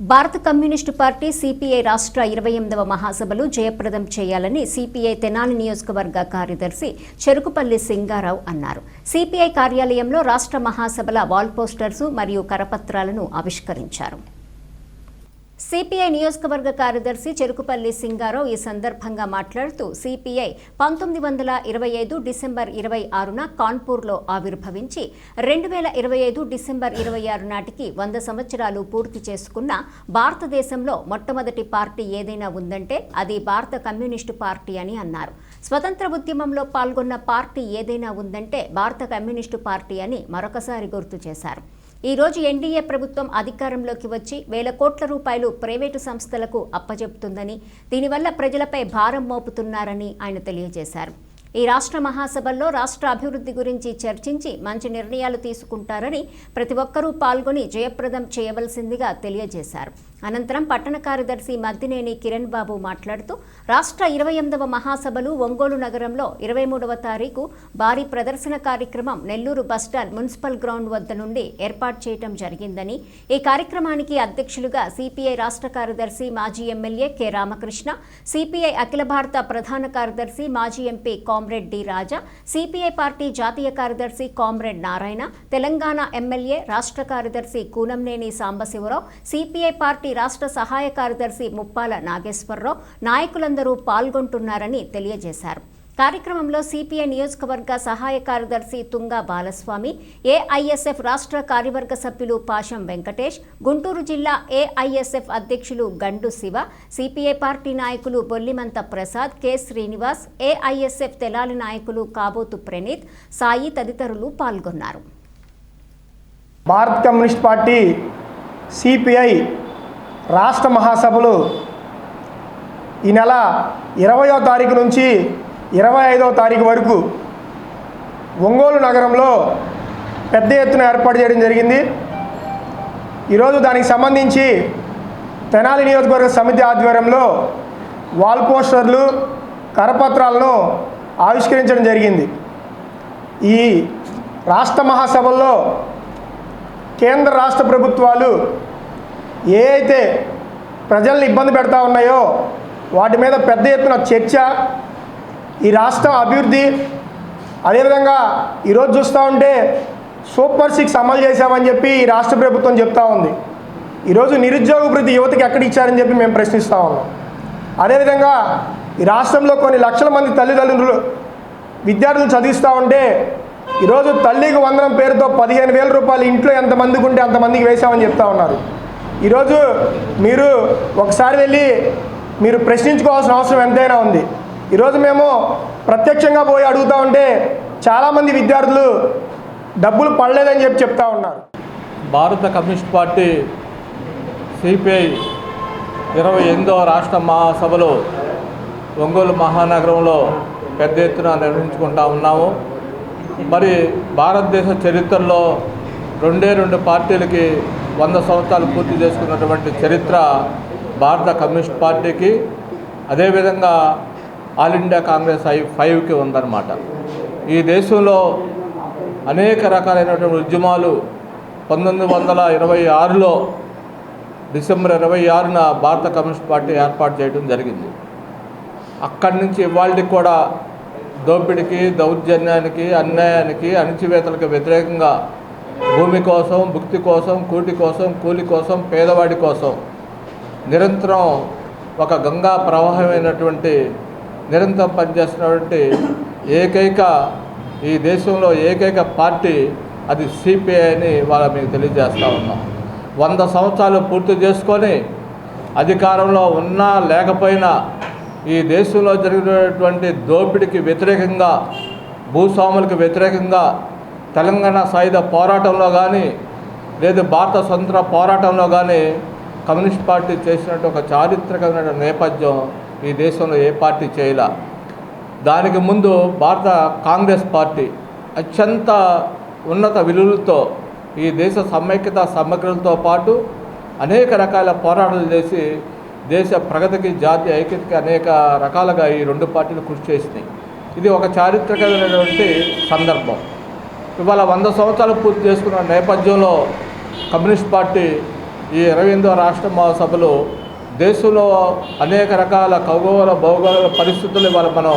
భారత communist party CPI రాష్ట్ర 28వ మహాసభలు జయప్రదం చేయాలని సిపిఐ తెనాలి నియోజకవర్గ కార్యదర్శి చెరుకుపల్లి సింగారావు అన్నారు. సిపిఐ కార్యాలయంలో రాష్ట్ర మహాసభల వాల్ పోస్టర్స్ మరియు కరపత్రాలను ఆవిష్కరించారు. సిపిఐ నియోజకవర్గ కార్యదర్శి చెరుకుపల్లి సింగారావు ఈ సందర్భంగా మాట్లాడుతూ సిపిఐ 1925 డిసెంబర్ 26న కాన్పూర్లో ఆవిర్భవించి 2025 డిసెంబర్ 26 నాటికి 100 సంవత్సరాలు పూర్తి చేసుకున్న భారతదేశంలో మొట్టమొదటి పార్టీ ఏదైనా ఉందంటే అది భారత కమ్యూనిస్టు పార్టీ అని అన్నారు. స్వతంత్ర ఉద్యమంలో పాల్గొన్న పార్టీ ఏదైనా ఉందంటే భారత కమ్యూనిస్టు పార్టీ అని మరొకసారి గుర్తు చేశారు. ఈ రోజు ఎన్డీఏ ప్రభుత్వం అధికారంలోకి వచ్చి వేల కోట్ల రూపాయలు ప్రైవేటు సంస్థలకు అప్పజెపుతుందని, దీనివల్ల ప్రజలపై భారం మోపుతున్నారని ఆయన తెలియజేశారు. ఈ రాష్ట్ర మహాసభల్లో రాష్ట్ర అభివృద్ధి గురించి చర్చించి మంచి నిర్ణయాలు తీసుకుంటారని, ప్రతి ఒక్కరూ పాల్గొని జయప్రదం చేయవలసిందిగా తెలియజేశారు. అనంతరం పట్టణ కార్యదర్శి మద్దినేని కిరణ్ బాబు మాట్లాడుతూ రాష్ట్ర 28వ మహాసభలు ఒంగోలు నగరంలో 23వ తారీఖు భారీ ప్రదర్శన కార్యక్రమం నెల్లూరు బస్టాండ్ మున్సిపల్ గ్రౌండ్ వద్ద నుండి ఏర్పాటు చేయడం జరిగిందని, ఈ కార్యక్రమానికి అధ్యక్షులుగా సిపిఐ రాష్ట్ర కార్యదర్శి మాజీ ఎమ్మెల్యే కె రామకృష్ణ, సిపిఐ అఖిల భారత ప్రధాన కార్యదర్శి మాజీ ఎంపీ కామ్రేడ్ డి రాజా, సిపిఐ పార్టీ జాతీయ కార్యదర్శి కామ్రేడ్ నారాయణ, తెలంగాణ ఎమ్మెల్యే రాష్ట్ర కార్యదర్శి కూనంనేని సాంబశివరావు, సిపిఐ పార్టీ రాష్ట్ర సహాయ కార్యదర్శి ముప్పాల నాగేశ్వరరావు నాయకులందరూ పాల్గొంటున్నారని తెలియజేశారు. కార్యక్రమంలో సిపిఐ నియోజకవర్గ సహాయ కార్యదర్శి తుంగా బాలస్వామి, ఏఐఎస్ఎఫ్ రాష్ట్ర కార్యవర్గ సభ్యులు పాషం వెంకటేష్, గుంటూరు జిల్లా ఏఐఎస్ఎఫ్ అధ్యక్షులు గండు శివ, సిపిఐ పార్టీ నాయకులు బొల్లిమంత ప్రసాద్, కె శ్రీనివాస్, ఏఐఎస్ఎఫ్ తెనాలి నాయకులు కాబోతు ప్రణీత్, సాయి తదితరులు పాల్గొన్నారు. భారత కమ్యూనిస్ట్ పార్టీ సిపిఐ రాష్ట్ర మహాసభలు ఈ నెల 20వ తారీఖు నుంచి 25వ తారీఖు వరకు ఒంగోలు నగరంలో పెద్ద ఎత్తున ఏర్పాటు చేయడం జరిగింది. ఈరోజు దానికి సంబంధించి తెనాలి నియోజకవర్గ సమితి ఆధ్వర్యంలో వాల్ పోస్టర్లు, కరపత్రాలను ఆవిష్కరించడం జరిగింది. ఈ రాష్ట్ర మహాసభల్లో కేంద్ర రాష్ట్ర ప్రభుత్వాలు ఏ అయితే ప్రజల్ని ఇబ్బంది పెడతా ఉన్నాయో వాటి మీద పెద్ద ఎత్తున చర్చ, ఈ రాష్ట్రం అభివృద్ధి, అదేవిధంగా ఈరోజు చూస్తూ ఉంటే సూపర్ 6 అమలు చేశామని చెప్పి ఈ రాష్ట్ర ప్రభుత్వం చెప్తా ఉంది. ఈరోజు నిరుద్యోగ వృద్ధి యువతకి ఎక్కడ ఇచ్చారని చెప్పి మేము ప్రశ్నిస్తూ ఉన్నాం. అదేవిధంగా ఈ రాష్ట్రంలో కొన్ని లక్షల మంది తల్లిదండ్రులు విద్యార్థులు చదివిస్తూ ఉంటే ఈరోజు తల్లికి వందనం పేరుతో 15,000 రూపాయలు ఇంట్లో ఎంతమందికి ఉంటే అంతమందికి వేశామని చెప్తా ఉన్నారు. ఈరోజు మీరు ఒకసారి వెళ్ళి మీరు ప్రశ్నించుకోవాల్సిన అవసరం ఎంతైనా ఉంది. ఈరోజు మేము ప్రత్యక్షంగా పోయి అడుగుతూ ఉంటే చాలామంది విద్యార్థులు డబ్బులు పడలేదని చెప్పి చెప్తా ఉన్నారు. భారత కమ్యూనిస్ట్ పార్టీ సిపిఐ 28వ రాష్ట్ర మహాసభలు ఒంగోలు మహానగరంలో పెద్ద ఎత్తున నిర్వహించుకుంటా ఉన్నాము. మరి భారతదేశ చరిత్రలో రెండు పార్టీలకి 100 సంవత్సరాలు పూర్తి చేసుకున్నటువంటి చరిత్ర భారత కమ్యూనిస్ట్ పార్టీకి, అదేవిధంగా ఆల్ ఇండియా కాంగ్రెస్ 5కి ఉందన్నమాట. ఈ దేశంలో అనేక రకాలైనటువంటి ఉద్యమాలు 1926లో డిసెంబర్ 26న భారత కమ్యూనిస్ట్ పార్టీ ఏర్పాటు చేయడం జరిగింది. అక్కడి నుంచి ఇవాళకి కూడా దోపిడీకి, దౌర్జన్యానికి, అన్యాయానికి, అణచివేతలకు వ్యతిరేకంగా భూమి కోసం, భుక్తి కోసం, కూటి కోసం, కూలి కోసం, పేదవాడి కోసం నిరంతరం ఒక గంగా ప్రవాహమైనటువంటి నిరంతరం పనిచేస్తున్నటువంటి ఈ దేశంలో ఏకైక పార్టీ అది సిపిఐ అని వాళ్ళ మీకు తెలియజేస్తూ ఉన్నాం. 100 సంవత్సరాలు పూర్తి చేసుకొని అధికారంలో ఉన్నా లేకపోయినా ఈ దేశంలో జరిగినటువంటి దోపిడీకి వ్యతిరేకంగా, భూస్వాములకు వ్యతిరేకంగా తెలంగాణ సాయుధ పోరాటంలో కానీ లేదా భారత స్వతంత్ర పోరాటంలో కానీ కమ్యూనిస్ట్ పార్టీ చేసినట్టు ఒక చారిత్రకమైన నేపథ్యం ఈ దేశంలో ఏ పార్టీ చేయలే. దానికి ముందు భారత కాంగ్రెస్ పార్టీ అత్యంత ఉన్నత విలువలతో ఈ దేశ సమైక్యత సమగ్రతతో పాటు అనేక రకాల పోరాటాలు చేసి దేశ ప్రగతికి, జాతీయ ఐక్యతకి అనేక రకాలుగా ఈ రెండు పార్టీలు కృషి చేసినాయి. ఇది ఒక చారిత్రకమైనటువంటి సందర్భం. ఇవాళ 100 సంవత్సరాలు పూర్తి చేసుకున్న నేపథ్యంలో కమ్యూనిస్ట్ పార్టీ ఈ 28వ రాష్ట్ర మహాసభలు దేశంలో అనేక రకాల ఖగోళ భౌగోళిక పరిస్థితులు ఇవాళ మనం